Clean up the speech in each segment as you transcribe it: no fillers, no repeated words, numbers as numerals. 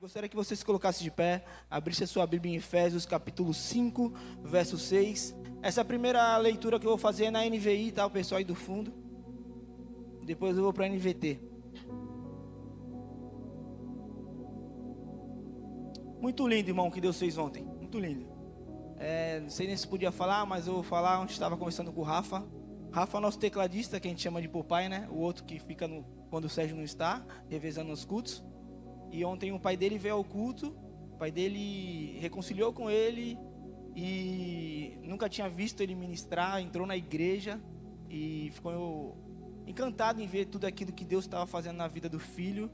Gostaria que você se colocasse de pé, abrisse a sua Bíblia em Efésios, capítulo 5, verso 6. Essa primeira leitura que eu vou fazer é na NVI, tá? O pessoal aí do fundo. Depois eu vou para a NVT. Muito lindo, irmão, que Deus fez ontem. Muito lindo. Não sei nem se podia falar, mas eu vou falar onde estava conversando com o Rafa. Rafa é nosso tecladista, que a gente chama de papai, né? O outro que fica quando o Sérgio não está, revezando os cultos. E ontem o pai dele veio ao culto, o pai dele reconciliou com ele e nunca tinha visto ele ministrar, entrou na igreja e ficou encantado em ver tudo aquilo que Deus estava fazendo na vida do filho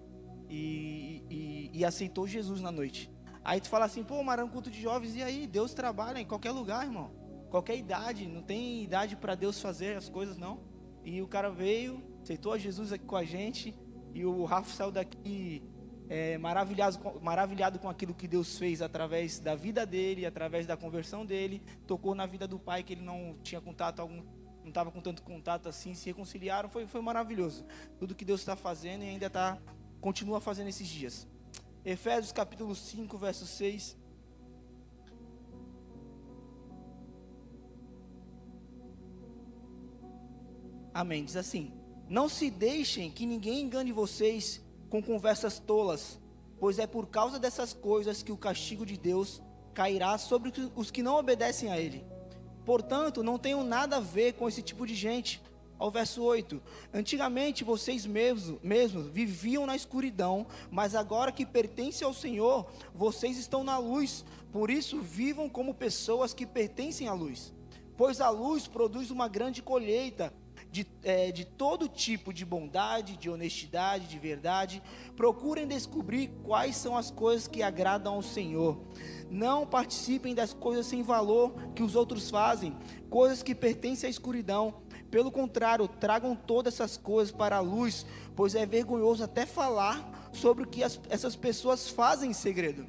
e aceitou Jesus na noite. Aí tu fala assim, pô, mas era um culto de jovens, e aí? Deus trabalha em qualquer lugar, irmão, qualquer idade, não tem idade para Deus fazer as coisas, não. E o cara veio, aceitou a Jesus aqui com a gente, e o Rafa saiu daqui maravilhado com aquilo que Deus fez através da vida dele, através da conversão dele. Tocou na vida do pai, que ele não tinha contato algum, não estava com tanto contato assim, se reconciliaram. Foi maravilhoso tudo que Deus está fazendo e ainda continua fazendo esses dias. Efésios capítulo 5, verso 6. Amém, diz assim: não se deixem que ninguém engane vocês com conversas tolas, pois é por causa dessas coisas que o castigo de Deus cairá sobre os que não obedecem a Ele. Portanto, não tenham nada a ver com esse tipo de gente. Ao verso 8: antigamente vocês mesmos viviam na escuridão, mas agora que pertencem ao Senhor, vocês estão na luz. Por isso, vivam como pessoas que pertencem à luz, pois a luz produz uma grande colheita de todo tipo de bondade, de honestidade, de verdade. Procurem descobrir quais são as coisas que agradam ao Senhor. Não participem das coisas sem valor que os outros fazem, coisas que pertencem à escuridão. Pelo contrário, tragam todas essas coisas para a luz, pois é vergonhoso até falar sobre o que essas pessoas fazem em segredo.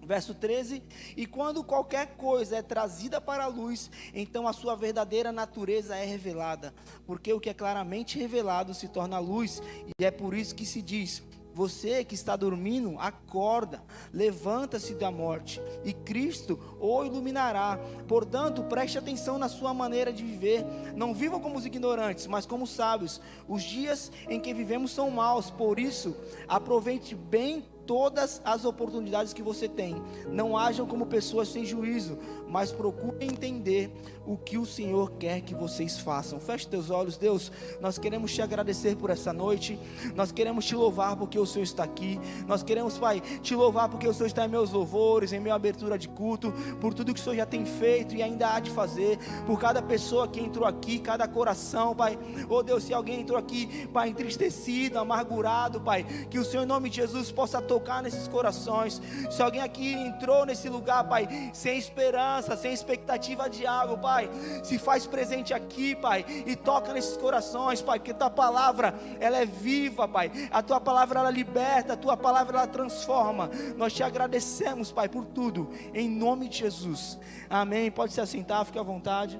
Verso 13: e quando qualquer coisa é trazida para a luz, então a sua verdadeira natureza é revelada, porque o que é claramente revelado se torna luz, e é por isso que se diz: você que está dormindo, acorda, levanta-se da morte, e Cristo o iluminará. Portanto, preste atenção na sua maneira de viver, não vivam como os ignorantes, mas como sábios. Os dias em que vivemos são maus, por isso, aproveite bem todas as oportunidades que você tem. Não hajam como pessoas sem juízo, mas procurem entender o que o Senhor quer que vocês façam. Feche teus olhos. Deus, nós queremos te agradecer por essa noite, nós queremos te louvar porque o Senhor está aqui, nós queremos, Pai, te louvar porque o Senhor está em meus louvores, em minha abertura de culto, por tudo que o Senhor já tem feito e ainda há de fazer, por cada pessoa que entrou aqui, cada coração, Pai. Oh Deus, se alguém entrou aqui, Pai, entristecido, amargurado, Pai, que o Senhor em nome de Jesus possa tocar nesses corações. Se alguém aqui entrou nesse lugar, Pai, sem esperança, sem expectativa de algo, Pai, se faz presente aqui, Pai, e toca nesses corações, Pai, porque Tua palavra, ela é viva, Pai, a Tua palavra, ela liberta, a Tua palavra, ela transforma. Nós te agradecemos, Pai, por tudo, em nome de Jesus, amém. Pode se assentar, fique à vontade.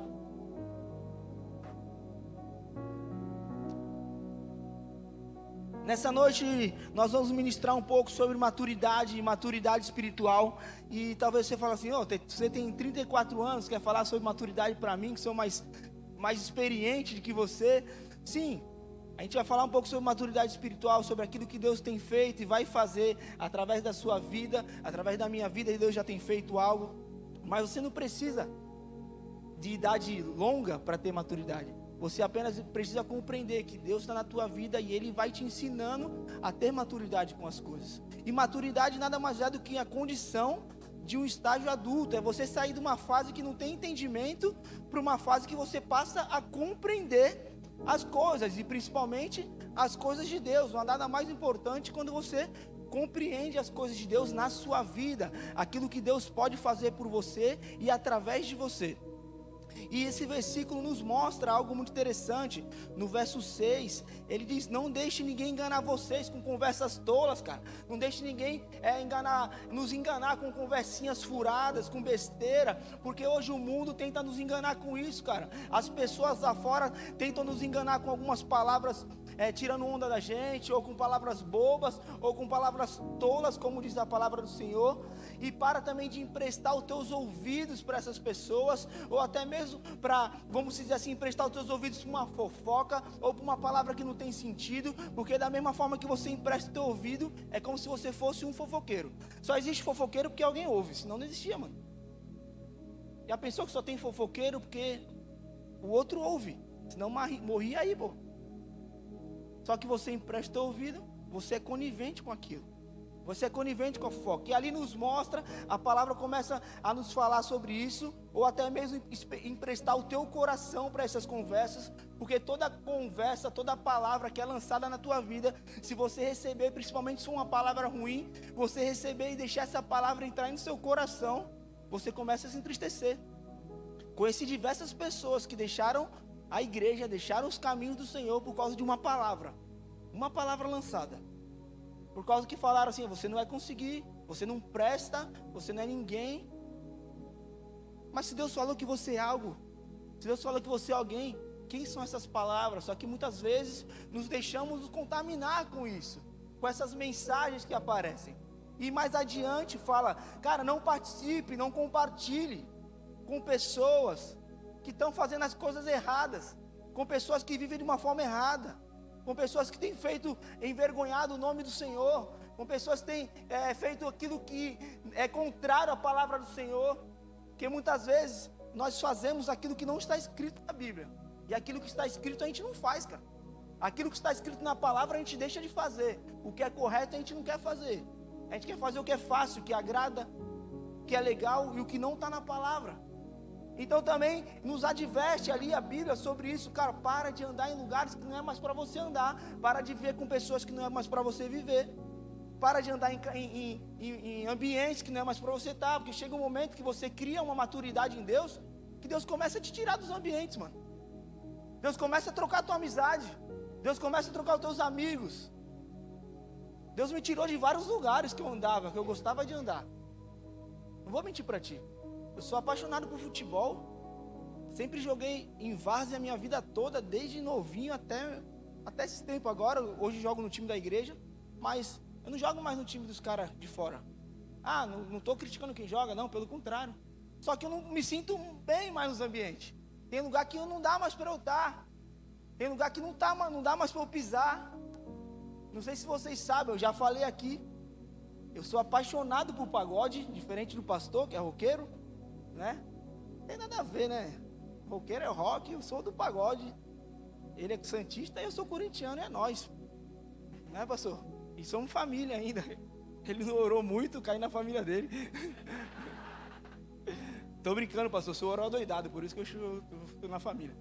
Nessa noite nós vamos ministrar um pouco sobre maturidade e maturidade espiritual. E talvez você fale assim: você tem 34 anos, quer falar sobre maturidade para mim, que sou mais experiente do que você? Sim, a gente vai falar um pouco sobre maturidade espiritual, sobre aquilo que Deus tem feito e vai fazer através da sua vida, através da minha vida. Deus já tem feito algo, mas você não precisa de idade longa para ter maturidade. Você apenas precisa compreender que Deus está na tua vida e Ele vai te ensinando a ter maturidade com as coisas. E maturidade nada mais é do que a condição de um estágio adulto. É você sair de uma fase que não tem entendimento para uma fase que você passa a compreender as coisas, e principalmente as coisas de Deus. Não há nada mais importante quando você compreende as coisas de Deus na sua vida, aquilo que Deus pode fazer por você e através de você. E esse versículo nos mostra algo muito interessante. No verso 6, ele diz: não deixe ninguém enganar vocês com conversas tolas, cara. Não deixe ninguém nos enganar com conversinhas furadas, com besteira, porque hoje o mundo tenta nos enganar com isso, cara. As pessoas lá fora tentam nos enganar com algumas palavras tirando onda da gente, ou com palavras bobas, ou com palavras tolas, como diz a palavra do Senhor. E para também de emprestar os teus ouvidos para essas pessoas, ou até mesmo para, vamos dizer assim, emprestar os teus ouvidos para uma fofoca, ou para uma palavra que não tem sentido, porque da mesma forma que você empresta o teu ouvido, é como se você fosse um fofoqueiro. Só existe fofoqueiro porque alguém ouve, senão não existia, mano. Já pensou que só tem fofoqueiro porque o outro ouve, senão morria aí, pô. Só que você empresta o ouvido, você é conivente com aquilo. Você é conivente com a fofoca. E ali nos mostra, a palavra começa a nos falar sobre isso, ou até mesmo emprestar o teu coração para essas conversas, porque toda conversa, toda palavra que é lançada na tua vida, se você receber, principalmente se for uma palavra ruim, você receber e deixar essa palavra entrar no seu coração, você começa a se entristecer. Conheci diversas pessoas que deixaram a igreja, deixaram os caminhos do Senhor por causa de uma palavra lançada. Por causa que falaram assim: você não vai conseguir, você não presta, você não é ninguém. Mas se Deus falou que você é algo, se Deus falou que você é alguém, quem são essas palavras? Só que muitas vezes nos deixamos nos contaminar com isso, com essas mensagens que aparecem. E mais adiante fala: cara, não participe, não compartilhe com pessoas que estão fazendo as coisas erradas, com pessoas que vivem de uma forma errada, com pessoas que têm envergonhado o nome do Senhor, com pessoas que têm feito aquilo que é contrário à palavra do Senhor, porque muitas vezes nós fazemos aquilo que não está escrito na Bíblia, e aquilo que está escrito a gente não faz, cara. Aquilo que está escrito na palavra a gente deixa de fazer, o que é correto a gente não quer fazer, a gente quer fazer o que é fácil, o que agrada, o que é legal e o que não está na palavra. Então também nos adverte ali a Bíblia sobre isso, cara. Para de andar em lugares que não é mais para você andar, para de viver com pessoas que não é mais para você viver, para de andar em ambientes que não é mais para você estar, porque chega um momento que você cria uma maturidade em Deus, que Deus começa a te tirar dos ambientes, mano. Deus começa a trocar a tua amizade, Deus começa a trocar os teus amigos. Deus me tirou de vários lugares que eu andava, que eu gostava de andar. Não vou mentir para ti. Eu sou apaixonado por futebol. Sempre joguei em várzea a minha vida toda, desde novinho até esse tempo agora. Hoje jogo no time da igreja, mas eu não jogo mais no time dos caras de fora. Ah, não estou criticando quem joga, não, pelo contrário. Só que eu não me sinto bem mais nos ambientes. Tem lugar que não dá mais para eu estar. Tem lugar que não dá mais para eu pisar. Não sei se vocês sabem, eu já falei aqui. Eu sou apaixonado por pagode, diferente do pastor, que é roqueiro, né? Não tem nada a ver, né? Roqueiro é rock, eu sou do pagode. Ele é santista e eu sou corintiano, é nós. Né, pastor? E somos família ainda. Ele não orou muito, cai na família dele. Tô brincando, pastor, sou orou doidado, por isso que eu estou na família.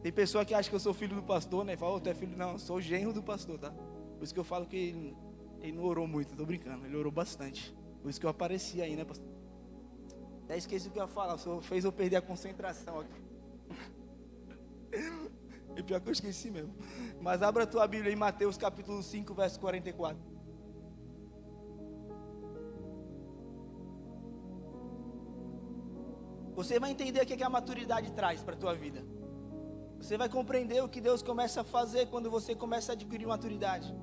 Tem pessoa que acha que eu sou filho do pastor, né? Fala: tu é filho? Não, eu sou genro do pastor, tá? Por isso que eu falo que ele não orou muito, tô brincando, ele orou bastante. Por isso que eu apareci aí, né, pastor? Até esqueci o que eu ia falar, só fez eu perder a concentração aqui. E pior que eu esqueci mesmo. Mas abra a tua Bíblia em Mateus capítulo 5, verso 44. Você vai entender o que a maturidade traz para a tua vida. Você vai compreender o que Deus começa a fazer quando você começa a adquirir maturidade.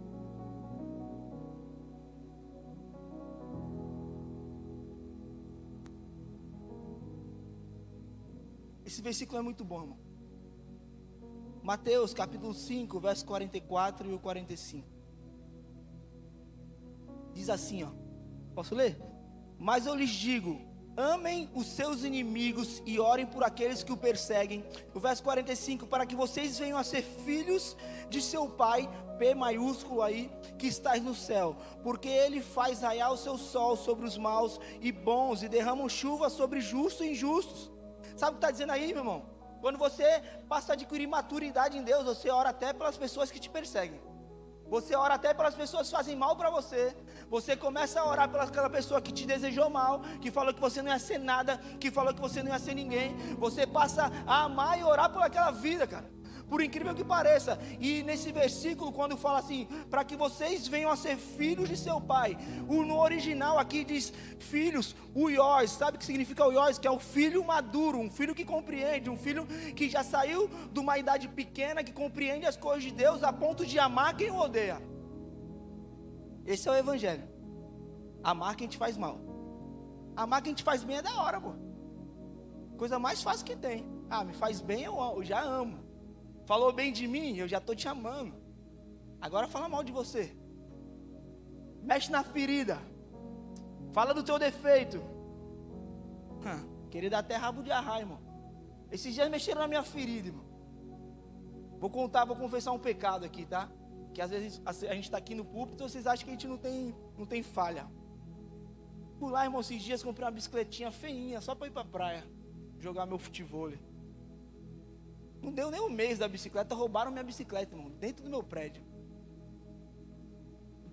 Esse versículo é muito bom, irmão. Mateus capítulo 5, verso 44 e o 45. Diz assim, ó. Posso ler? Mas eu lhes digo: amem os seus inimigos e orem por aqueles que o perseguem. O verso 45, para que vocês venham a ser filhos de seu Pai, P maiúsculo aí, que estás no céu. Porque Ele faz raiar o seu sol sobre os maus e bons, e derrama chuva sobre justos e injustos. Sabe o que está dizendo aí, meu irmão? Quando você passa a adquirir maturidade em Deus, você ora até pelas pessoas que te perseguem. Você ora até pelas pessoas que fazem mal para você. Você começa a orar pelaquela pessoa que te desejou mal, que falou que você não ia ser nada, que falou que você não ia ser ninguém. Você passa a amar e orar por aquela vida, cara. por incrível que pareça. E nesse versículo, quando fala assim, para que vocês venham a ser filhos de seu pai, no original aqui diz filhos, o iós. Sabe o que significa o iós? Que é o filho maduro, um filho que compreende, um filho que já saiu de uma idade pequena, que compreende as coisas de Deus a ponto de amar quem o odeia. Esse é o evangelho. Amar quem te faz mal. Amar quem te faz bem é da hora, pô. Coisa mais fácil que tem. Me faz bem, eu já amo. Falou bem de mim, eu já estou te amando. Agora fala mal de você. Mexe na ferida. Fala do teu defeito. Querer dar até rabo de arraia, irmão. Esses dias mexeram na minha ferida, irmão. Vou confessar um pecado aqui, tá? Que às vezes a gente está aqui no púlpito, vocês acham que a gente não tem falha. Por lá, irmão, esses dias comprei uma bicicletinha feinha, só para ir para a praia. Jogar meu futevôlei. Não deu nem um mês da bicicleta, roubaram minha bicicleta, irmão, dentro do meu prédio.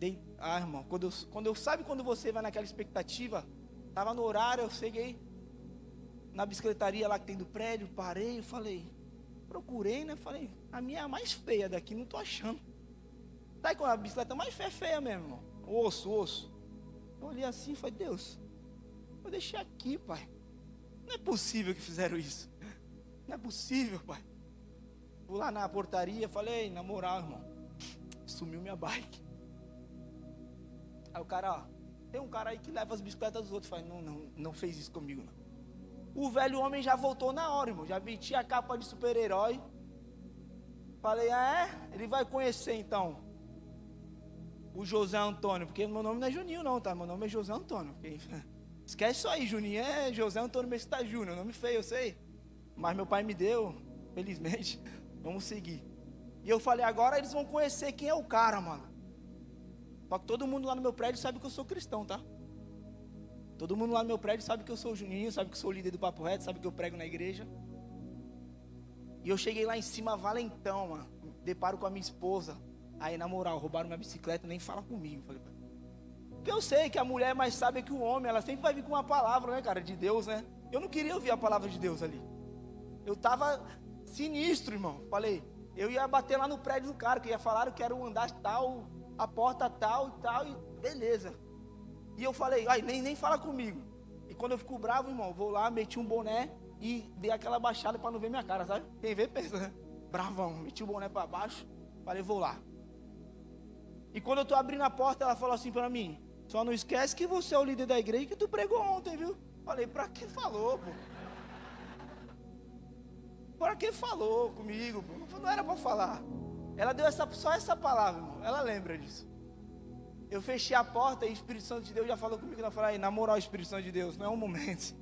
Irmão, quando você vai naquela expectativa, estava no horário, eu cheguei na bicicletaria lá que tem do prédio, parei, procurei, né, falei, a minha é a mais feia daqui, não estou achando. Tá aí com a bicicleta mais feia mesmo, irmão, osso. Eu olhei assim e falei, Deus, eu deixei aqui, pai. Não é possível que fizeram isso. Não é possível, pai. Fui lá na portaria, falei, na moral, irmão, sumiu minha bike. Aí o cara, tem um cara aí que leva as bicicletas dos outros. Falei, não fez isso comigo, não. O velho homem já voltou na hora, irmão. Já vesti a capa de super-herói. Falei, ele vai conhecer então o José Antônio, porque meu nome não é Juninho não, tá? Meu nome é José Antônio. Esquece isso aí, Juninho é José Antônio Mesquita Júnior, nome feio, eu sei. Mas meu pai me deu, felizmente. Vamos seguir. E eu falei, agora eles vão conhecer quem é o cara, mano. Só que todo mundo lá no meu prédio sabe que eu sou cristão, tá? Todo mundo lá no meu prédio sabe que eu sou o Juninho, sabe que eu sou o líder do Papo Reto, sabe que eu prego na igreja. E eu cheguei lá em cima, valentão, mano. Deparo com a minha esposa. Aí, na moral, roubaram minha bicicleta, nem fala comigo. Falei, porque eu sei que a mulher é mais sábia que o homem, ela sempre vai vir com uma palavra, né, cara, de Deus, né? Eu não queria ouvir a palavra de Deus ali. Eu tava sinistro, irmão. Falei, eu ia bater lá no prédio do cara, que ia falar que era o andar tal, a porta tal e tal, e beleza. E eu falei, nem fala comigo. E quando eu fico bravo, irmão, vou lá, meti um boné e dei aquela baixada para não ver minha cara, sabe? Quem vê pensa, né? Bravão, meti o boné para baixo, falei, vou lá. E quando eu tô abrindo a porta, ela falou assim para mim, só não esquece que você é o líder da igreja que tu pregou ontem, viu? Falei, pra que falou, pô? Pra que falou comigo, pô? Não era para falar. Ela deu só essa palavra, irmão. Ela lembra disso. Eu fechei a porta e o Espírito Santo de Deus já falou comigo. Ela falou, na moral, Espírito Santo de Deus, não é um momento.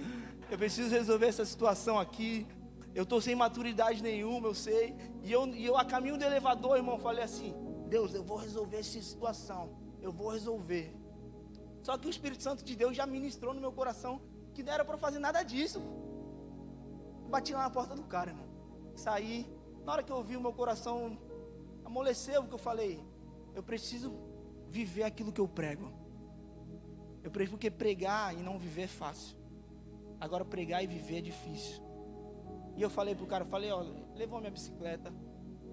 Eu preciso resolver essa situação aqui. Eu estou sem maturidade nenhuma, eu sei. E eu a caminho do elevador, irmão, falei assim, Deus, eu vou resolver essa situação. Eu vou resolver. Só que o Espírito Santo de Deus já ministrou no meu coração que não era para fazer nada disso. Bati lá na porta do cara, irmão. Saí. Na hora que eu vi, o meu coração amoleceu, porque eu falei, eu preciso viver aquilo que eu prego. Porque pregar e não viver é fácil. Agora pregar e viver é difícil. E eu falei pro cara, levou a minha bicicleta.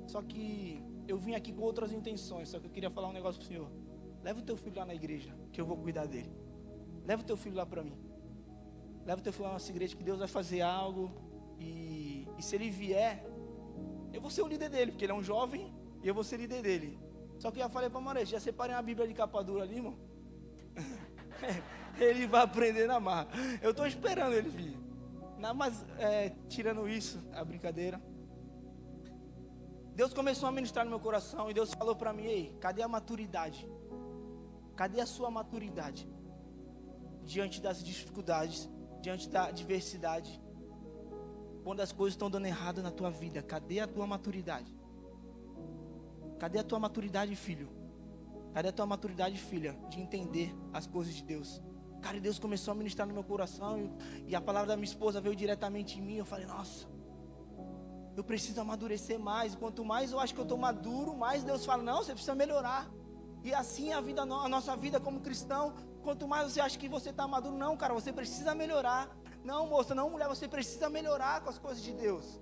Só que eu vim aqui com outras intenções. Só que eu queria falar um negócio pro senhor. Leva o teu filho lá na igreja, que eu vou cuidar dele. Leva o teu filho lá para mim. Leva o teu filho lá na nossa igreja, que Deus vai fazer algo. E se ele vier, eu vou ser o líder dele, porque ele é um jovem e eu vou ser líder dele. Só que eu já falei para Maria, já separei uma Bíblia de capa dura ali, irmão. Ele vai aprender na marra. Eu estou esperando ele vir. Não, mas tirando isso, a brincadeira. Deus começou a ministrar no meu coração e Deus falou para mim, ei, cadê a maturidade? Cadê a sua maturidade? Diante das dificuldades, diante da adversidade. Quando as coisas estão dando errado na tua vida, cadê a tua maturidade? Cadê a tua maturidade, filho? Cadê a tua maturidade, filha? De entender as coisas de Deus. Cara, Deus começou a ministrar no meu coração e a palavra da minha esposa veio diretamente em mim. Eu falei, nossa, eu preciso amadurecer mais. Quanto mais eu acho que eu estou maduro, mais Deus fala, não, você precisa melhorar. E assim a nossa vida como cristão, quanto mais você acha que você está maduro, não, cara, você precisa melhorar. Não, moça, não, mulher, você precisa melhorar com as coisas de Deus.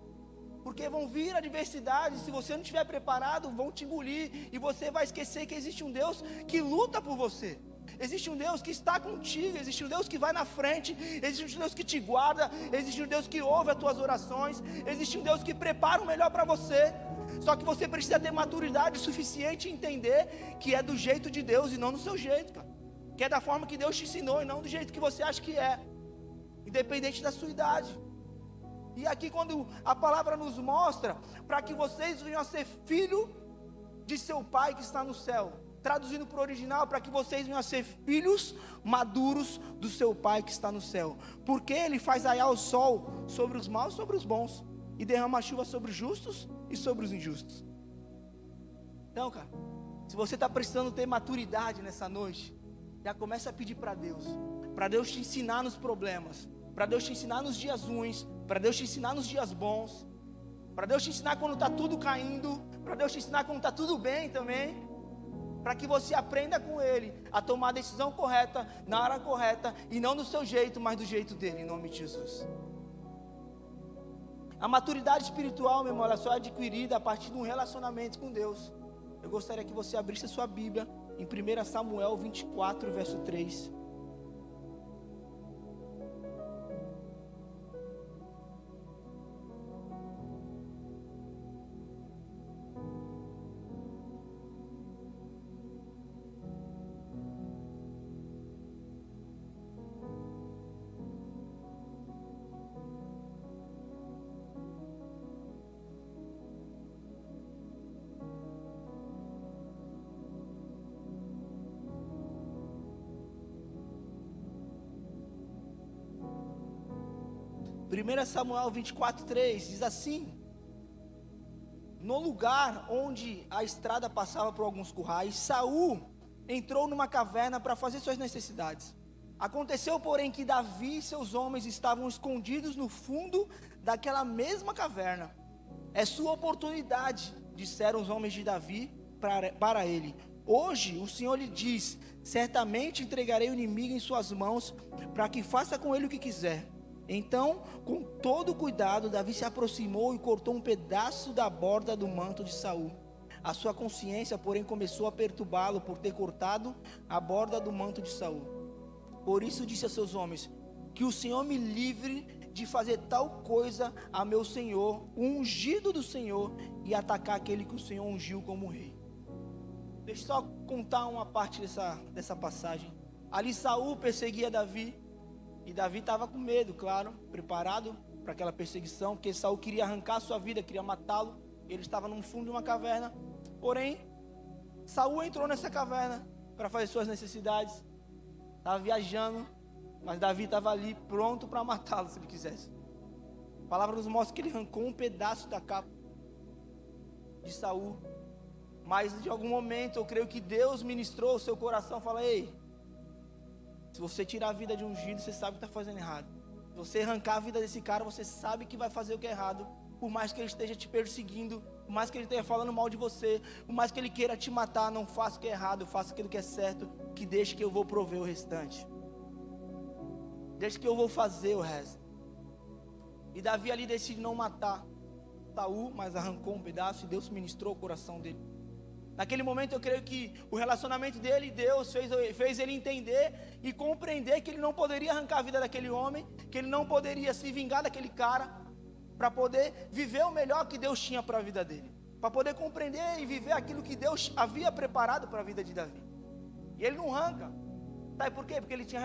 Porque vão vir adversidades, se você não estiver preparado, vão te engolir, e você vai esquecer que existe um Deus que luta por você. Existe um Deus que está contigo, existe um Deus que vai na frente, existe um Deus que te guarda, existe um Deus que ouve as tuas orações, existe um Deus que prepara o melhor para você. Só que você precisa ter maturidade suficiente e entender que é do jeito de Deus e não do seu jeito, cara. Que é da forma que Deus te ensinou e não do jeito que você acha que é, independente da sua idade. E aqui quando a palavra nos mostra, para que vocês venham a ser filho de seu Pai que está no céu. Traduzindo para o original, para que vocês venham a ser filhos maduros do seu Pai que está no céu. Porque Ele faz raiar o sol sobre os maus e sobre os bons, e derrama a chuva sobre os justos e sobre os injustos. Então, cara, se você está precisando ter maturidade nessa noite, já começa a pedir para Deus te ensinar nos problemas, para Deus te ensinar nos dias ruins, para Deus te ensinar nos dias bons, para Deus te ensinar quando está tudo caindo, para Deus te ensinar quando está tudo bem também, para que você aprenda com Ele a tomar a decisão correta, na hora correta, e não do seu jeito, mas do jeito dEle, em nome de Jesus. A maturidade espiritual, meu irmão, ela só é adquirida a partir de um relacionamento com Deus. Eu gostaria que você abrisse a sua Bíblia em 1 Samuel 24, verso 3. Primeira Samuel 24, 3 diz assim: no lugar onde a estrada passava por alguns currais, Saul entrou numa caverna para fazer suas necessidades. Aconteceu, porém, que Davi e seus homens estavam escondidos no fundo daquela mesma caverna. É sua oportunidade, disseram os homens de Davi para ele. Hoje o Senhor lhe diz: certamente entregarei o inimigo em suas mãos, para que faça com ele o que quiser. Então, com todo cuidado, Davi se aproximou e cortou um pedaço da borda do manto de Saul. A sua consciência, porém, começou a perturbá-lo por ter cortado a borda do manto de Saul. Por isso disse a seus homens: que o Senhor me livre de fazer tal coisa a meu senhor, o ungido do Senhor, e atacar aquele que o Senhor ungiu como rei. Deixa eu só contar uma parte dessa passagem. Ali Saul perseguia Davi, e Davi estava com medo, claro, preparado para aquela perseguição, porque Saul queria arrancar a sua vida, queria matá-lo. Ele estava no fundo de uma caverna. Porém, Saul entrou nessa caverna para fazer suas necessidades. Estava viajando, mas Davi estava ali pronto para matá-lo se ele quisesse. A palavra nos mostra que ele arrancou um pedaço da capa de Saul. Mas de algum momento eu creio que Deus ministrou o seu coração, fala: ei, se você tirar a vida de um ungido, você sabe que está fazendo errado. Se você arrancar a vida desse cara, você sabe que vai fazer o que é errado. Por mais que ele esteja te perseguindo, por mais que ele esteja falando mal de você, por mais que ele queira te matar, não faça o que é errado, faça aquilo que é certo, que deixe que eu vou prover o restante. Deixe que eu vou fazer o resto. E Davi ali decide não matar Saul, mas arrancou um pedaço, e Deus ministrou o coração dele. Naquele momento eu creio que o relacionamento dele e Deus fez ele entender e compreender que ele não poderia arrancar a vida daquele homem, que ele não poderia se vingar daquele cara, para poder viver o melhor que Deus tinha para a vida dele, para poder compreender e viver aquilo que Deus havia preparado para a vida de Davi. E ele não arranca. Sabe por quê? Porque ele tinha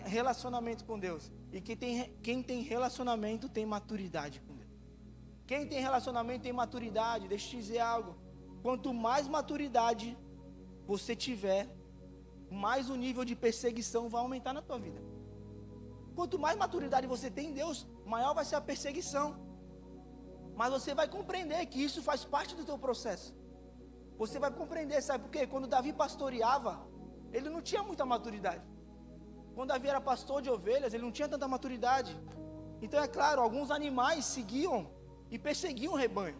relacionamento com Deus. E quem tem relacionamento tem maturidade com Deus. Quem tem relacionamento tem maturidade. Deixa eu te dizer algo: quanto mais maturidade você tiver, mais o nível de perseguição vai aumentar na tua vida. Quanto mais maturidade você tem em Deus, maior vai ser a perseguição. Mas você vai compreender que isso faz parte do teu processo. Você vai compreender, sabe por quê? Quando Davi pastoreava, ele não tinha muita maturidade. Quando Davi era pastor de ovelhas, ele não tinha tanta maturidade. Então é claro, alguns animais seguiam e perseguiam o rebanho.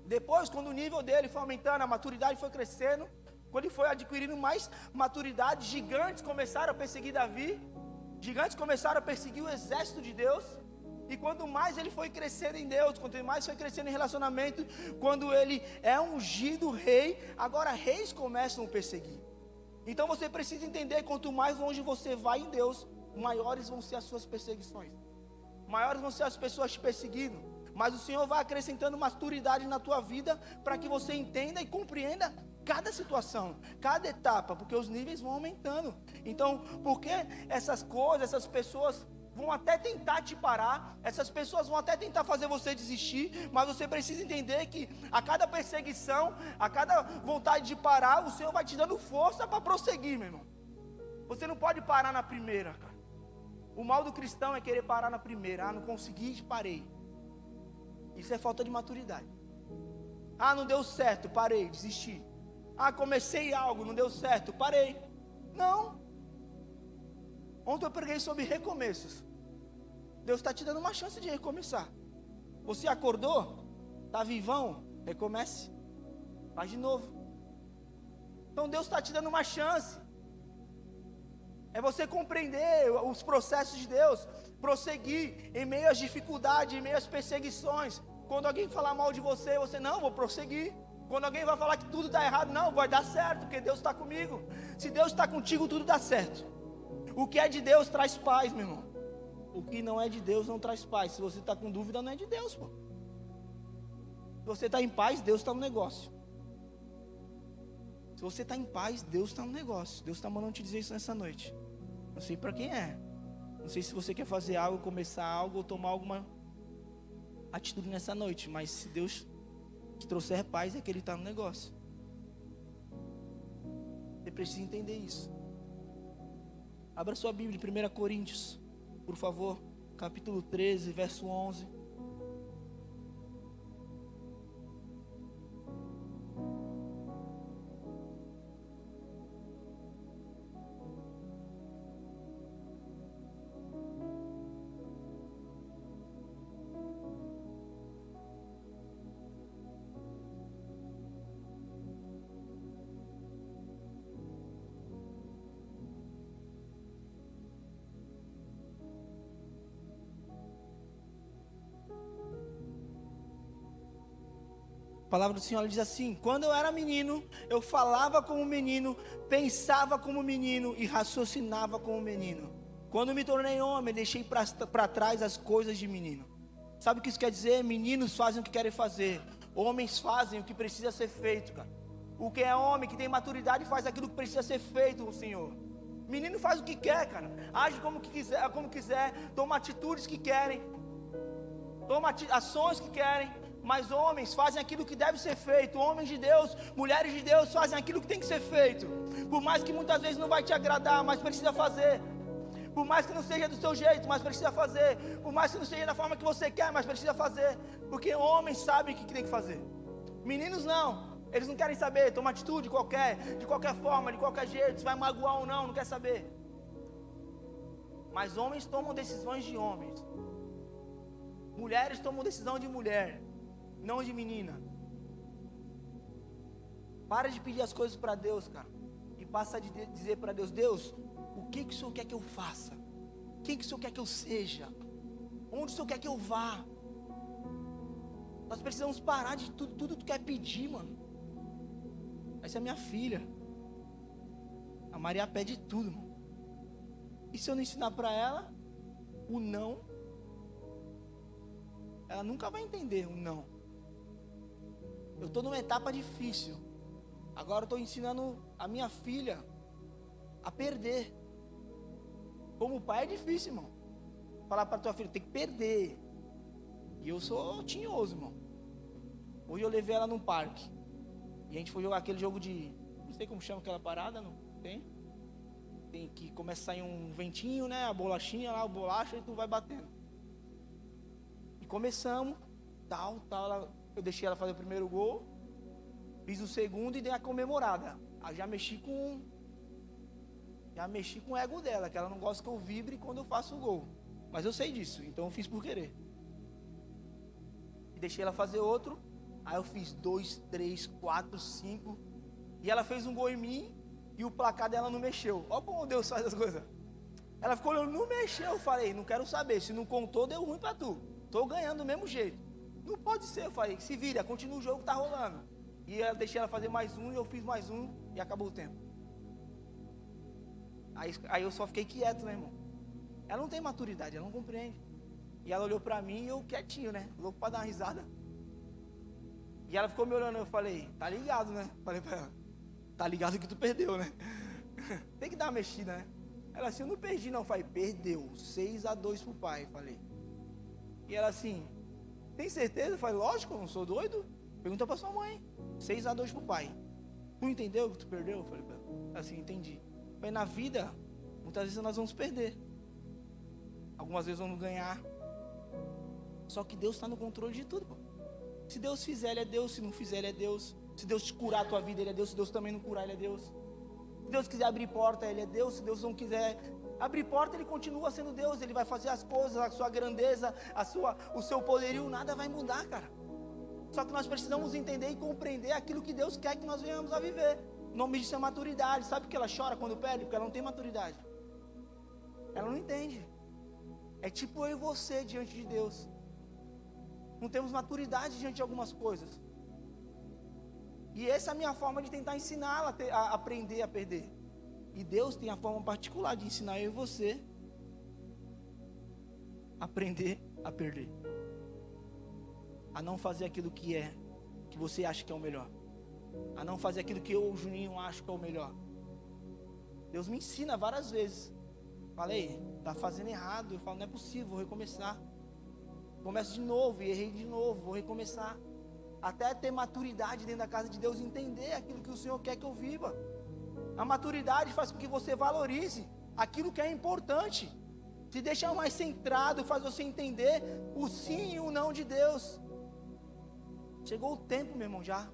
Depois, quando o nível dele foi aumentando, a maturidade foi crescendo, quando ele foi adquirindo mais maturidade, gigantes começaram a perseguir Davi, gigantes começaram a perseguir o exército de Deus, E quanto mais ele foi crescendo em Deus, quanto mais foi crescendo em relacionamento, quando ele é ungido rei, agora reis começam a perseguir. Então você precisa entender, quanto mais longe você vai em Deus, maiores vão ser as suas perseguições, maiores vão ser as pessoas te perseguindo. Mas o Senhor vai acrescentando maturidade na tua vida, para que você entenda e compreenda cada situação, cada etapa, porque os níveis vão aumentando. Então, porque essas coisas, essas pessoas vão até tentar te parar, essas pessoas vão até tentar fazer você desistir, mas você precisa entender que a cada perseguição, a cada vontade de parar, o Senhor vai te dando força para prosseguir, meu irmão. Você não pode parar na primeira, cara. O mal do cristão é querer parar na primeira. Ah, não consegui, parei. Isso é falta de maturidade. Ah, não deu certo, parei, desisti. Ah, comecei algo, não deu certo, parei. Não. Ontem eu preguei sobre recomeços. Deus está te dando uma chance de recomeçar. Você acordou? Está vivão? Recomece. Faz de novo. Então Deus está te dando uma chance. É você compreender os processos de Deus, prosseguir em meio às dificuldades, em meio às perseguições. Quando alguém falar mal de você, você não, vou prosseguir. Quando alguém vai falar que tudo está errado, não, vai dar certo, porque Deus está comigo. Se Deus está contigo, tudo dá certo. O que é de Deus traz paz, meu irmão. O que não é de Deus não traz paz. Se você está com dúvida, não é de Deus, pô. Se você está em paz, Deus está no negócio. Se você está em paz, Deus está no negócio. Deus está mandando te dizer isso nessa noite. Não sei para quem é. Não sei se você quer fazer algo, começar algo ou tomar alguma atitude nessa noite. Mas se Deus te trouxer paz, é que Ele está no negócio. Você precisa entender isso. Abra sua Bíblia em 1 Coríntios, por favor, capítulo 13, verso 11. A palavra do Senhor diz assim: quando eu era menino, eu falava como menino, pensava como menino e raciocinava como menino. Quando me tornei homem, deixei para trás as coisas de menino. Sabe o que isso quer dizer? Meninos fazem o que querem fazer, homens fazem o que precisa ser feito, cara. O que é homem, que tem maturidade, faz aquilo que precisa ser feito, o Senhor. Menino faz o que quer, cara. Age como quiser, toma atitudes que querem, toma ações que querem. Mas homens fazem aquilo que deve ser feito. Homens de Deus, mulheres de Deus fazem aquilo que tem que ser feito. Por mais que muitas vezes não vai te agradar, mas precisa fazer. Por mais que não seja do seu jeito, mas precisa fazer. Por mais que não seja da forma que você quer, mas precisa fazer. Porque homens sabem o que tem que fazer. Meninos não. Eles não querem saber, toma atitude de qualquer forma, de qualquer jeito, se vai magoar ou não quer saber. Mas homens tomam decisões de homens. Mulheres tomam decisão de mulher, não de menina. Para de pedir as coisas para Deus, cara, e passa a dizer para Deus: Deus, o que o Senhor quer que eu faça? Quem que o Senhor quer que eu seja? Onde o Senhor quer que eu vá? Nós precisamos parar de tudo que tu quer pedir, mano. Essa é minha filha. A Maria pede tudo, mano. E se eu não ensinar para ela o não, ela nunca vai entender o não. Eu estou numa etapa difícil. Agora eu estou ensinando a minha filha a perder. Como pai é difícil, irmão. Falar para tua filha, tem que perder. E eu sou tinhoso, irmão. Hoje eu levei ela num parque. E a gente foi jogar aquele jogo de... Não sei como chama aquela parada, não tem? Tem que começa a sair um ventinho, né? A bolachinha lá, o bolacha, e tu vai batendo. E começamos, tal. Eu deixei ela fazer o primeiro gol. Fiz o segundo e dei a comemorada. Aí já mexi com o ego dela, que ela não gosta que eu vibre quando eu faço o gol. Mas eu sei disso, então eu fiz por querer. E deixei ela fazer outro. Aí eu fiz 2, 3, 4, 5. E ela fez um gol em mim e o placar dela não mexeu. Olha como Deus faz as coisas. Ela ficou olhando, não mexeu. Eu falei, não quero saber, se não contou, deu ruim pra tu. Tô ganhando do mesmo jeito. Não pode ser, eu falei, se vira, continua o jogo que tá rolando. E eu deixei ela fazer mais um, e eu fiz mais um, e acabou o tempo. Aí eu só fiquei quieto, né, irmão? Ela não tem maturidade, ela não compreende. E ela olhou pra mim e eu quietinho, né? Louco pra dar uma risada. E ela ficou me olhando, eu falei, tá ligado, né? Falei pra ela, tá ligado que tu perdeu, né? Tem que dar uma mexida, né? Ela assim, eu não perdi não. Eu falei, perdeu, 6-2 pro pai, falei. E ela assim, tem certeza? Eu falei, lógico, eu não sou doido. Pergunta pra sua mãe. 6-2 pro pai. Tu entendeu que tu perdeu? Eu falei pra ela, assim, entendi. Eu falei, na vida, muitas vezes nós vamos perder. Algumas vezes vamos ganhar. Só que Deus está no controle de tudo, pô. Se Deus fizer, Ele é Deus. Se não fizer, Ele é Deus. Se Deus te curar a tua vida, Ele é Deus. Se Deus também não curar, Ele é Deus. Se Deus quiser abrir porta, Ele é Deus. Se Deus não quiser abrir porta, Ele continua sendo Deus. Ele vai fazer as coisas, a sua grandeza, o seu poderio, nada vai mudar, cara. Só que nós precisamos entender e compreender aquilo que Deus quer que nós venhamos a viver. O nome disso é maturidade. Sabe por que ela chora quando perde? Porque ela não tem maturidade. Ela não entende. É tipo eu e você diante de Deus. Não temos maturidade diante de algumas coisas. E essa é a minha forma de tentar ensiná-la a aprender a perder. E Deus tem a forma particular de ensinar eu e você a aprender a perder. A não fazer aquilo que você acha que é o melhor. A não fazer aquilo que eu, o Juninho, acho que é o melhor. Deus me ensina várias vezes. Falei, tá fazendo errado. Eu falo, não é possível, vou recomeçar. Começo de novo, e errei de novo, vou recomeçar. Até ter maturidade dentro da casa de Deus, entender aquilo que o Senhor quer que eu viva. A maturidade faz com que você valorize aquilo que é importante. Te deixa mais centrado, faz você entender o sim e o não de Deus. Chegou o tempo, meu irmão, já,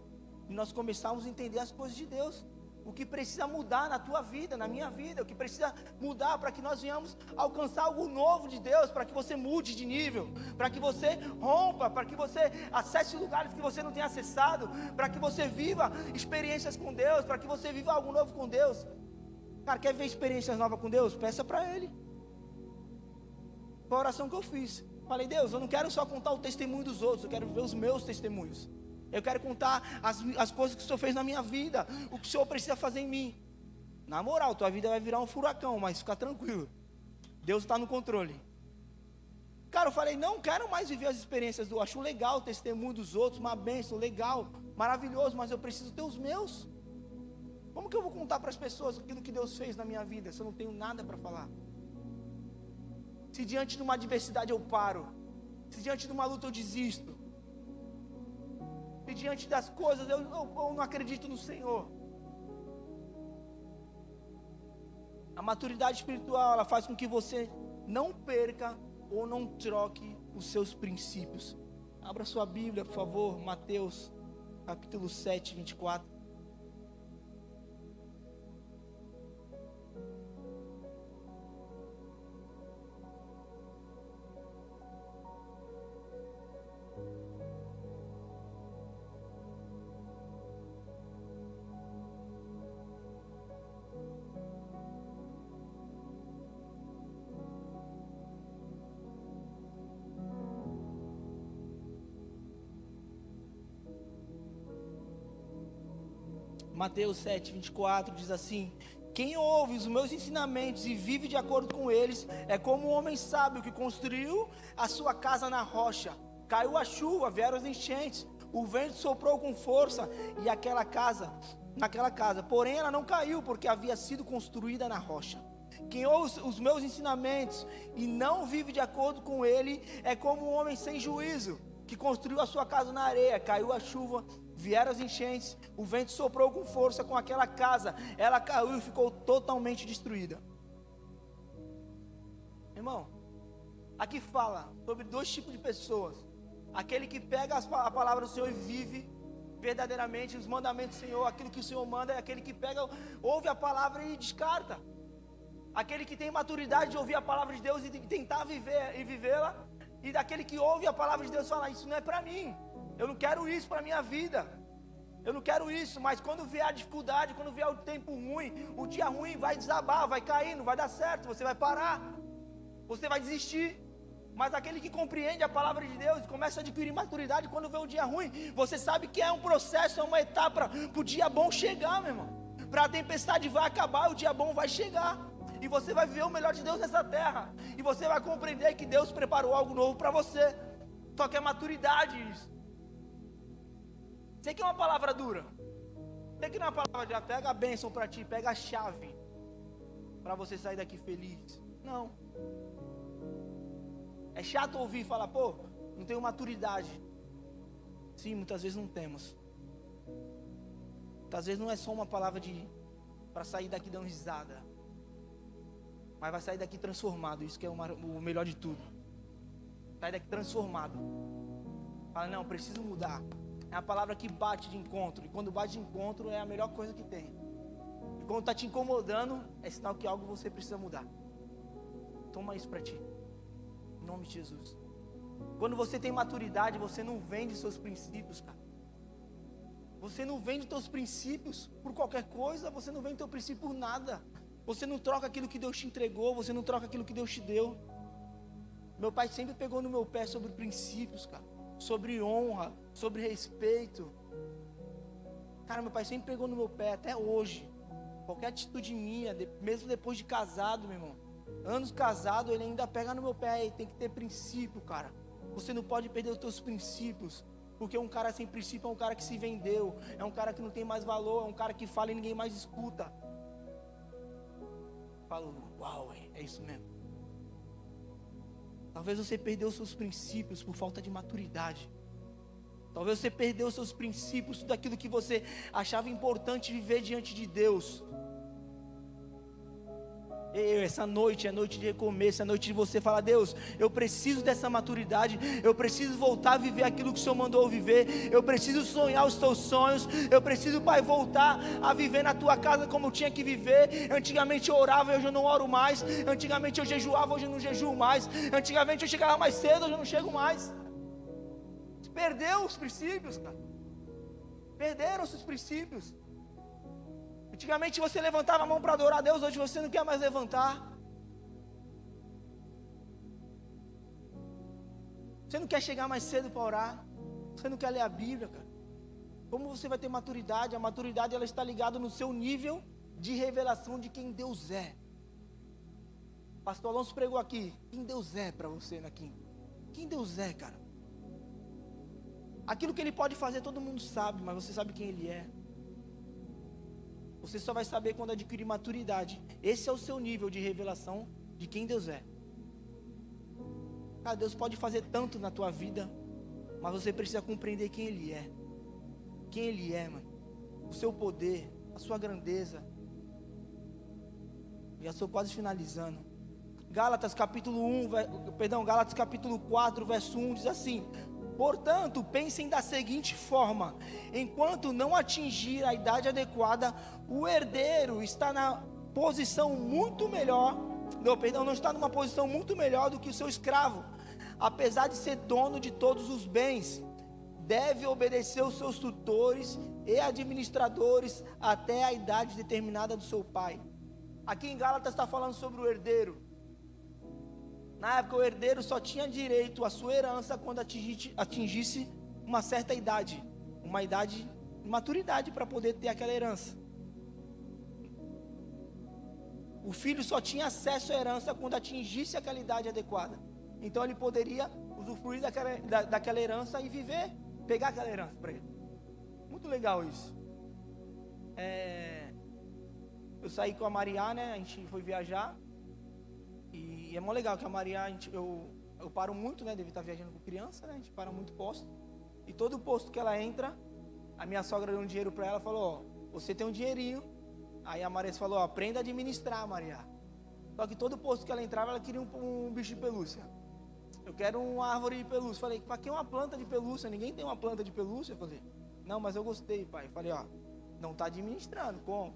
de nós começarmos a entender as coisas de Deus. O que precisa mudar na tua vida, na minha vida, o que precisa mudar para que nós venhamos alcançar algo novo de Deus, para que você mude de nível, para que você rompa, para que você acesse lugares que você não tem acessado, para que você viva experiências com Deus, para que você viva algo novo com Deus. Cara, quer ver experiências novas com Deus? Peça para Ele. Foi a oração que eu fiz. Falei, Deus, eu não quero só contar o testemunho dos outros, eu quero ver os meus testemunhos. Eu quero contar as coisas que o Senhor fez na minha vida, o que o Senhor precisa fazer em mim. Na moral, tua vida vai virar um furacão, mas fica tranquilo. Deus está no controle. Cara, eu falei, não quero mais viver as experiências do... Acho legal o testemunho dos outros, uma bênção, legal, maravilhoso, mas eu preciso ter os meus. Como que eu vou contar para as pessoas aquilo que Deus fez na minha vida, se eu não tenho nada para falar? Se diante de uma adversidade eu paro, se diante de uma luta eu desisto, e diante das coisas eu não acredito no Senhor. A maturidade espiritual, ela faz com que você não perca ou não troque os seus princípios. Abra sua Bíblia, por favor, Mateus capítulo 7, 24. Mateus 7, 24 diz assim: quem ouve os meus ensinamentos e vive de acordo com eles, é como um homem sábio que construiu a sua casa na rocha. Caiu a chuva, vieram as enchentes, o vento soprou com força e naquela casa, porém ela não caiu, porque havia sido construída na rocha. Quem ouve os meus ensinamentos e não vive de acordo com ele, é como um homem sem juízo, que construiu a sua casa na areia. Caiu a chuva, vieram as enchentes, o vento soprou com força com aquela casa, ela caiu e ficou totalmente destruída. Irmão, aqui fala sobre dois tipos de pessoas: aquele que pega a palavra do Senhor e vive verdadeiramente os mandamentos do Senhor, aquilo que o Senhor manda, é aquele que pega, ouve a palavra e descarta. Aquele que tem maturidade de ouvir a palavra de Deus e de tentar viver e vivê-la, e daquele que ouve a palavra de Deus e fala, isso não é para mim, eu não quero isso para a minha vida, Eu não quero isso, mas quando vier a dificuldade, quando vier o tempo ruim, o dia ruim vai desabar, vai cair, não vai dar certo, você vai parar, você vai desistir. Mas aquele que compreende a palavra de Deus, começa a adquirir maturidade, quando vê o dia ruim, você sabe que é um processo, é uma etapa para o dia bom chegar, meu irmão. Para a tempestade vai acabar, o dia bom vai chegar. E você vai viver o melhor de Deus nessa terra. E você vai compreender que Deus preparou algo novo para você. Só que é maturidade isso. Sei que é uma palavra dura. Sei que não é uma palavra de pega a bênção para ti, pega a chave para você sair daqui feliz. Não. É chato ouvir e falar, pô, não tenho maturidade. Sim, muitas vezes não temos. Muitas vezes não é só uma palavra para sair daqui dando risada, mas vai sair daqui transformado. Isso que é o melhor de tudo. Sai daqui transformado. Fala, não, preciso mudar. É a palavra que bate de encontro. E quando bate de encontro é a melhor coisa que tem. E quando está te incomodando, é sinal que algo você precisa mudar. Toma isso para ti. Em nome de Jesus. Quando você tem maturidade, você não vende seus princípios, cara. Você não vende teus princípios por qualquer coisa. Você não vende teu princípio por nada. Você não troca aquilo que Deus te entregou. Você não troca aquilo que Deus te deu. Meu pai sempre pegou no meu pé sobre princípios, cara. Sobre honra, sobre respeito. Cara, meu pai sempre pegou no meu pé, até hoje. Qualquer atitude minha, mesmo depois de casado, meu irmão. Anos casado, ele ainda pega no meu pé. E tem que ter princípio, cara. Você não pode perder os teus princípios. Porque um cara sem princípio é um cara que se vendeu. É um cara que não tem mais valor. É um cara que fala e ninguém mais escuta. Falo, uau, é isso mesmo. Talvez você perdeu os seus princípios por falta de maturidade. Talvez você perdeu os seus princípios, tudo aquilo que você achava importante viver diante de Deus. Essa noite é noite de recomeço, é noite de você falar, Deus, eu preciso dessa maturidade, eu preciso voltar a viver aquilo que o Senhor mandou eu viver, eu preciso sonhar os teus sonhos, eu preciso, Pai, voltar a viver na tua casa como eu tinha que viver. Antigamente eu orava, hoje eu não oro mais. Antigamente eu jejuava, hoje eu não jejuo mais. Antigamente eu chegava mais cedo, hoje eu não chego mais. Perdeu os princípios, cara. Perderam-se os princípios. Antigamente você levantava a mão para adorar a Deus, hoje você não quer mais levantar. Você não quer chegar mais cedo para orar. Você não quer ler a Bíblia, cara. Como você vai ter maturidade? A maturidade ela está ligada no seu nível de revelação de quem Deus é. Pastor Alonso pregou aqui. Quem Deus é para você na quinta? Quem Deus é, cara? Aquilo que Ele pode fazer todo mundo sabe, mas você sabe quem Ele é. Você só vai saber quando adquirir maturidade. Esse é o seu nível de revelação de quem Deus é. Cara, Deus pode fazer tanto na tua vida, mas você precisa compreender quem Ele é. Quem Ele é, mano. O seu poder, a sua grandeza. Já estou quase finalizando. Gálatas capítulo 4, verso 1 diz assim: portanto, pensem da seguinte forma: enquanto não atingir a idade adequada, o herdeiro está na posição muito melhor, não está numa posição muito melhor do que o seu escravo. Apesar de ser dono de todos os bens, deve obedecer aos seus tutores e administradores até a idade determinada do seu pai. Aqui em Gálatas está falando sobre o herdeiro. Na época o herdeiro só tinha direito à sua herança quando atingisse uma certa idade. Uma idade de maturidade para poder ter aquela herança. O filho só tinha acesso à herança quando atingisse aquela idade adequada. Então ele poderia usufruir daquela herança e viver, pegar aquela herança para ele. Muito legal isso. Eu saí com a Maria, né? A gente foi viajar. E é mó legal que a Maria, eu paro muito, né? Deve estar viajando com criança, né? A gente para muito posto. E todo posto que ela entra, a minha sogra deu um dinheiro para ela, falou: ó, você tem um dinheirinho. Aí a Maria falou: ó, aprenda a administrar, Maria. Só que todo posto que ela entrava, ela queria um bicho de pelúcia. Eu quero uma árvore de pelúcia. Falei: para que uma planta de pelúcia? Ninguém tem uma planta de pelúcia. Eu falei: não, mas eu gostei, pai. Falei: ó, não está administrando, como?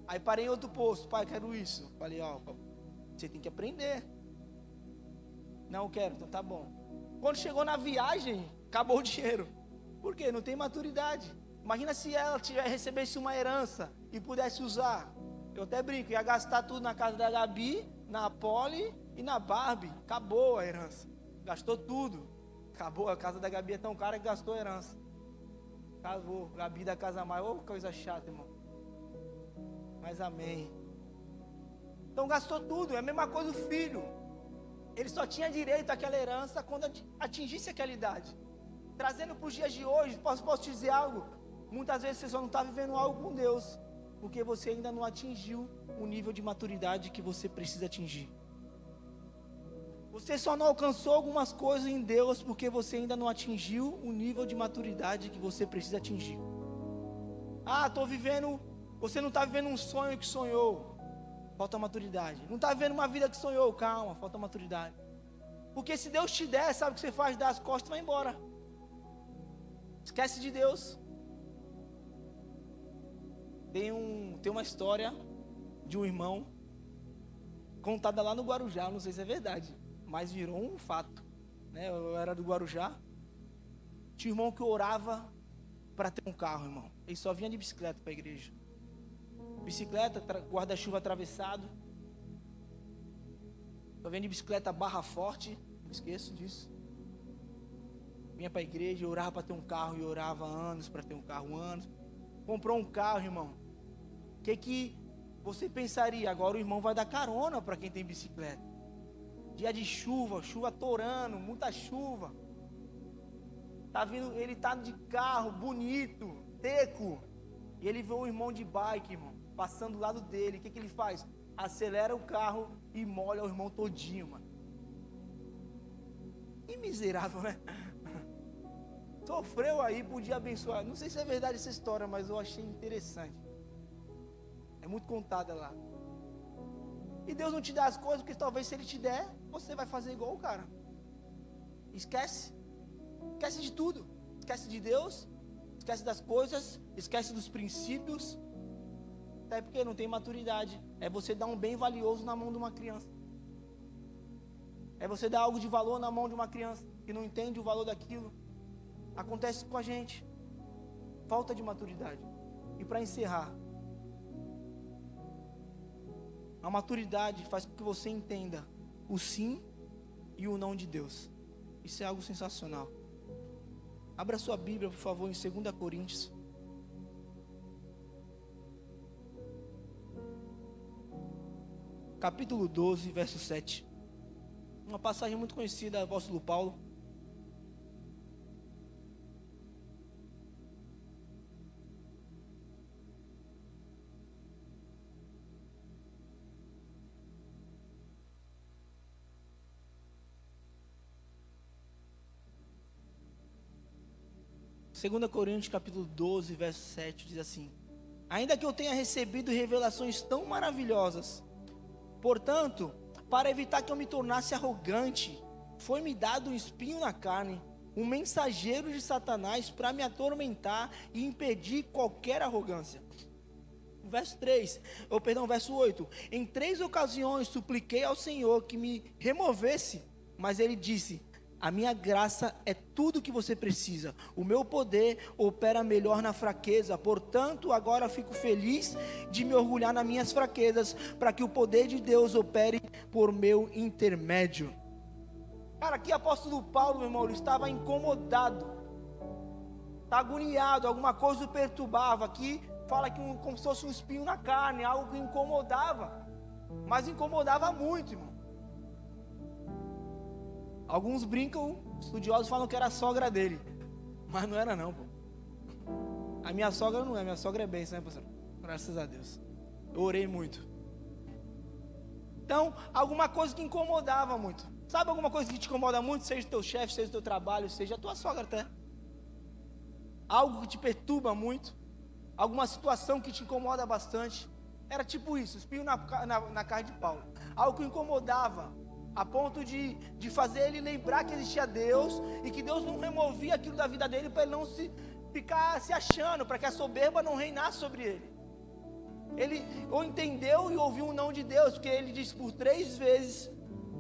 Aí parei em outro posto: pai, quero isso. Falei: ó, você tem que aprender. Não quero, então tá bom. Quando chegou na viagem, acabou o dinheiro. Por quê? Não tem maturidade. Imagina se ela recebesse uma herança e pudesse usar. Eu até brinco, ia gastar tudo na casa da Gabi, na Polly e na Barbie. Acabou a herança. Gastou tudo. Acabou, a casa da Gabi é tão cara que gastou a herança. Acabou, Gabi da Casa Mais. Ô, coisa chata, irmão. Mas amém. Então gastou tudo, é a mesma coisa o filho. Ele só tinha direito àquela herança quando atingisse aquela idade. Trazendo para os dias de hoje, posso te dizer algo? Muitas vezes você só não está vivendo algo com Deus, porque você ainda não atingiu o nível de maturidade que você precisa atingir. Você só não alcançou algumas coisas em Deus, porque você ainda não atingiu o nível de maturidade que você precisa atingir. Você não está vivendo um sonho que sonhou, falta maturidade. Não está vivendo uma vida que sonhou, calma, falta maturidade. Porque se Deus te der, sabe o que você faz? Dá as costas e vai embora. Esquece de Deus. Tem uma história de um irmão contada lá no Guarujá, não sei se é verdade, mas virou um fato, né? Eu era do Guarujá. Tinha um irmão que orava para ter um carro, irmão. Ele só vinha de bicicleta para a igreja. Bicicleta, guarda-chuva atravessado. Só vinha de bicicleta, barra forte, não esqueço disso. Vinha para a igreja, orava para ter um carro, e orava anos para ter um carro, anos. Comprou um carro, irmão. O que você pensaria? Agora o irmão vai dar carona para quem tem bicicleta. Dia de chuva, chuva torando, muita chuva. Ele está de carro, bonito, teco. E ele vê um irmão de bike, irmão, passando do lado dele. O que ele faz? Acelera o carro e molha o irmão todinho, mano. Que miserável, né? Sofreu aí, podia abençoar. Não sei se é verdade essa história, mas eu achei interessante. É muito contada lá. E Deus não te dá as coisas, porque talvez se Ele te der, você vai fazer igual o cara. Esquece. Esquece de tudo. Esquece de Deus. Esquece das coisas. Esquece dos princípios. Até porque não tem maturidade. É você dar um bem valioso na mão de uma criança. É você dar algo de valor na mão de uma criança que não entende o valor daquilo. Acontece com a gente. Falta de maturidade. E para encerrar, a maturidade faz com que você entenda o sim e o não de Deus. Isso é algo sensacional. Abra sua Bíblia, por favor, em 2 Coríntios. Capítulo 12, verso 7. Uma passagem muito conhecida do apóstolo Paulo. Segunda Coríntios capítulo 12, verso 7, diz assim: ainda que eu tenha recebido revelações tão maravilhosas, portanto, para evitar que eu me tornasse arrogante, foi-me dado um espinho na carne, um mensageiro de Satanás para me atormentar e impedir qualquer arrogância. Verso 8: em 3 ocasiões supliquei ao Senhor que me removesse, mas Ele disse: a minha graça é tudo que você precisa. O meu poder opera melhor na fraqueza. Portanto, agora fico feliz de me orgulhar nas minhas fraquezas, para que o poder de Deus opere por meu intermédio. Cara, aqui o apóstolo Paulo, meu irmão, ele estava incomodado, está agoniado, alguma coisa o perturbava. Aqui fala que como se fosse um espinho na carne, algo que incomodava, mas incomodava muito, irmão. Alguns brincam, estudiosos falam que era a sogra dele, mas não era não, pô. A minha sogra não é, minha sogra é bênção, né, pastor? Graças a Deus. Eu orei muito. Então, alguma coisa que incomodava muito. Sabe alguma coisa que te incomoda muito? Seja o teu chefe, seja o teu trabalho, seja a tua sogra até. Algo que te perturba muito. Alguma situação que te incomoda bastante. Era tipo isso, espinho na carne de Paulo. Algo que incomodava, a ponto de fazer ele lembrar que existia Deus, e que Deus não removia aquilo da vida dele, para ele não ficar se achando, para que a soberba não reinasse sobre ele. Ele ou entendeu e ouviu um não de Deus, porque ele diz: por 3 vezes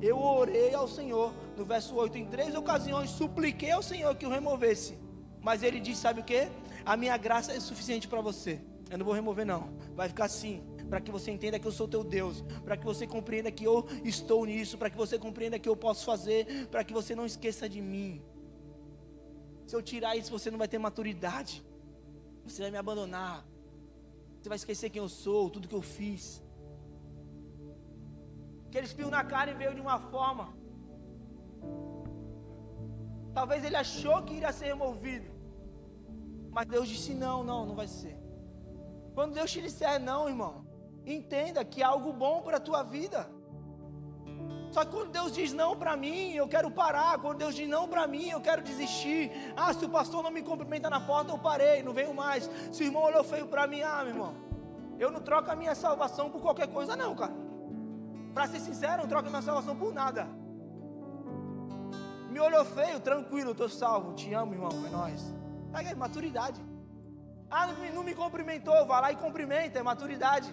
eu orei ao Senhor. No verso 8, em 3 ocasiões supliquei ao Senhor que o removesse, mas ele disse, sabe o que? A minha graça é suficiente para você. Eu não vou remover não, vai ficar assim, para que você entenda que eu sou teu Deus, para que você compreenda que eu estou nisso, para que você compreenda que eu posso fazer, para que você não esqueça de mim. Se eu tirar isso, você não vai ter maturidade, você vai me abandonar, você vai esquecer quem eu sou, tudo que eu fiz. Aquele espinho na carne veio de uma forma, talvez ele achou que iria ser removido, mas Deus disse não vai ser. Quando Deus te disser não, irmão, entenda que é algo bom para a tua vida. Só que quando Deus diz não para mim, eu quero parar. Quando Deus diz não para mim, eu quero desistir. Se o pastor não me cumprimenta na porta, eu parei, não venho mais. Se o irmão olhou feio para mim, meu irmão, eu não troco a minha salvação por qualquer coisa não, cara. Para ser sincero, eu não troco a minha salvação por nada. Me olhou feio, tranquilo, eu estou salvo. Te amo, irmão, é nóis. É maturidade. Não me cumprimentou, vai lá e cumprimenta, é maturidade.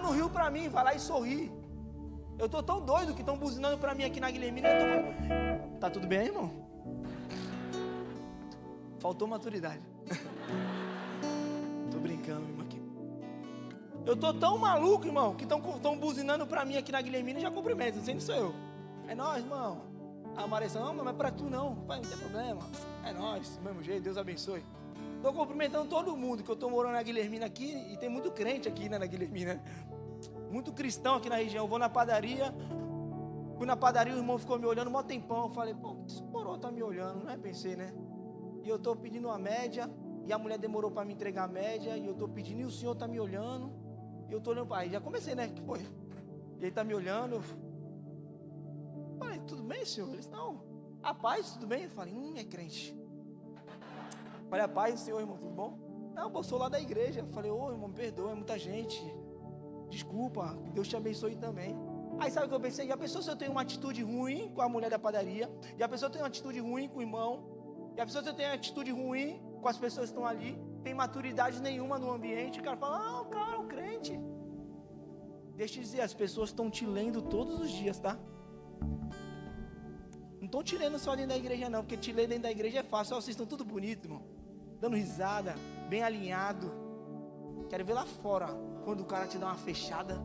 Não riu pra mim, vai lá e sorri. Eu tô tão doido que estão buzinando pra mim aqui na Guilhermina. Tá tudo bem, irmão? Faltou maturidade. Tô brincando, irmão, aqui. Eu tô tão maluco, irmão, que estão buzinando pra mim aqui na Guilhermina e já cumprimento, não sei se sou eu. É nóis, irmão. A Marissa, não, mas pra tu não, pai, não tem problema. É nóis, do mesmo jeito, Deus abençoe. Estou cumprimentando todo mundo, que eu estou morando na Guilhermina aqui, e tem muito crente aqui, né, na Guilhermina. Muito cristão aqui na região. Eu vou na padaria, fui na padaria, o irmão ficou me olhando um mó tempão. Eu falei, pô, que esse coroa tá me olhando, né? Pensei, né? E eu estou pedindo uma média, e a mulher demorou para me entregar a média, e eu estou pedindo, e o senhor tá me olhando, e eu estou olhando para ele. Já comecei, né? Que foi? E ele tá me olhando, eu falei, tudo bem, senhor? Ele disse, não, a paz, tudo bem? Eu falei, é crente. Eu falei, a paz, senhor, irmão, tudo bom? Não, eu sou lá da igreja. Eu falei, irmão, me perdoa, é muita gente. Desculpa, que Deus te abençoe também. Aí sabe o que eu pensei? Já pensou se eu tenho uma atitude ruim com a mulher da padaria? Já pensou se eu tenho uma atitude ruim com o irmão? Já pensou se eu tenho uma atitude ruim com as pessoas que estão ali? Tem maturidade nenhuma no ambiente. O cara fala, o cara é um crente. Deixa eu dizer, as pessoas estão te lendo todos os dias, tá? Não estão te lendo só dentro da igreja não, porque te ler dentro da igreja é fácil. Vocês estão tudo bonito, irmão, dando risada, bem alinhado. Quero ver lá fora, quando o cara te dá uma fechada.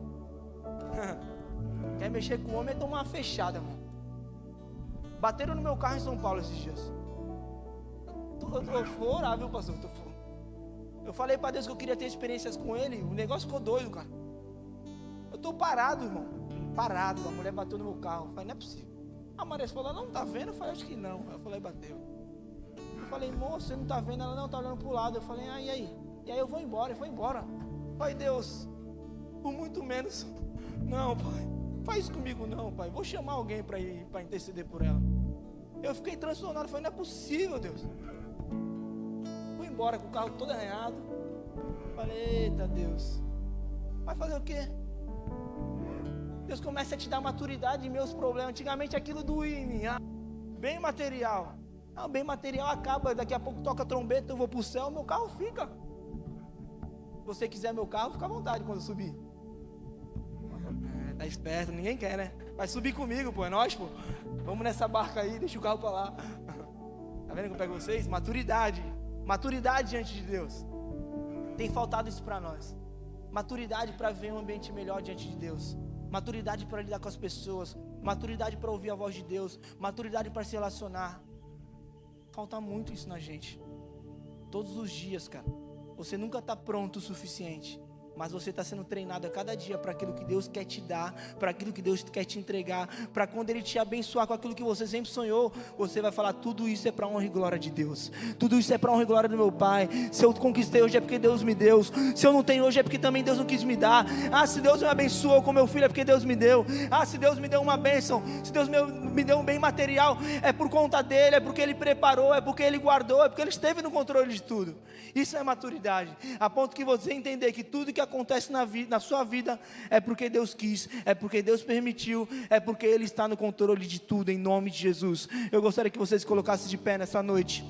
Quer mexer com o homem, é tomar uma fechada, irmão. Bateram no meu carro em São Paulo esses dias. Eu vou orar, viu, pastor? Eu falei para Deus que eu queria ter experiências com ele. O negócio ficou doido, cara. Eu estou parado, irmão, parado. A mulher bateu no meu carro. Eu falei, não é possível. A Marisa falou, não tá vendo? Eu falei, acho que não. Eu falei, bateu. Eu falei, moço, você não tá vendo? Ela não tá olhando pro lado. Eu falei, e aí? E aí eu vou embora. Eu fui embora. Pai, Deus, por muito menos. Não, pai, faz comigo não, pai. Vou chamar alguém para ir, para interceder por ela. Eu fiquei transtornado. Eu falei, não é possível, Deus. Fui embora com o carro todo arranhado. Falei, eita Deus, vai fazer o quê? Deus começa a te dar maturidade em meus problemas. Antigamente aquilo doía em mim. Bem material. Bem material acaba. Daqui a pouco toca a trombeta, eu vou pro céu, meu carro fica. Se você quiser meu carro, fica à vontade quando eu subir. Tá esperto, ninguém quer, né? Vai subir comigo, pô, é nós, pô. Vamos nessa barca aí, deixa o carro pra lá. Tá vendo que eu pego vocês? Maturidade. Maturidade diante de Deus. Tem faltado isso pra nós. Maturidade para viver um ambiente melhor diante de Deus. Maturidade para lidar com as pessoas. Maturidade para ouvir a voz de Deus. Maturidade para se relacionar. Falta muito isso na gente. Todos os dias, cara. Você nunca está pronto o suficiente. Mas você está sendo treinado a cada dia para aquilo que Deus quer te dar, para aquilo que Deus quer te entregar, para quando Ele te abençoar com aquilo que você sempre sonhou, você vai falar, tudo isso é para honra e glória de Deus, tudo isso é para honra e glória do meu Pai. Se eu conquistei hoje é porque Deus me deu, se eu não tenho hoje é porque também Deus não quis me dar. Se Deus me abençoou com meu filho é porque Deus me deu. Se Deus me deu uma bênção, se Deus me deu um bem material, é por conta dEle, é porque Ele preparou, é porque Ele guardou, é porque Ele esteve no controle de tudo. Isso é maturidade, a ponto que você entender que tudo que acontece na sua vida é porque Deus quis, é porque Deus permitiu, é porque Ele está no controle de tudo, em nome de Jesus. Eu gostaria que vocês se colocassem de pé nessa noite.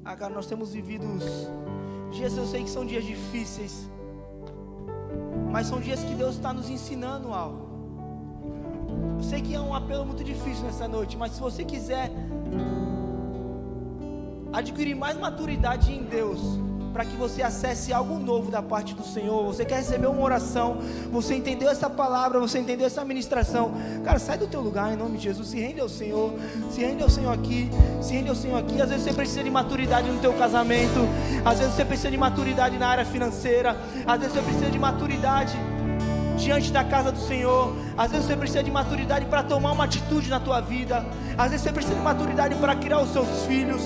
Cara, nós temos vivido dias, eu sei que são dias difíceis, mas são dias que Deus está nos ensinando algo. Eu sei que é um apelo muito difícil nessa noite, mas se você quiser adquirir mais maturidade em Deus, para que você acesse algo novo da parte do Senhor, você quer receber uma oração, você entendeu essa palavra, você entendeu essa ministração, cara, sai do teu lugar em nome de Jesus, se rende ao Senhor, se rende ao Senhor aqui, se rende ao Senhor aqui. Às vezes você precisa de maturidade no teu casamento, às vezes você precisa de maturidade na área financeira, às vezes você precisa de maturidade diante da casa do Senhor, às vezes você precisa de maturidade para tomar uma atitude na tua vida, às vezes você precisa de maturidade para criar os seus filhos.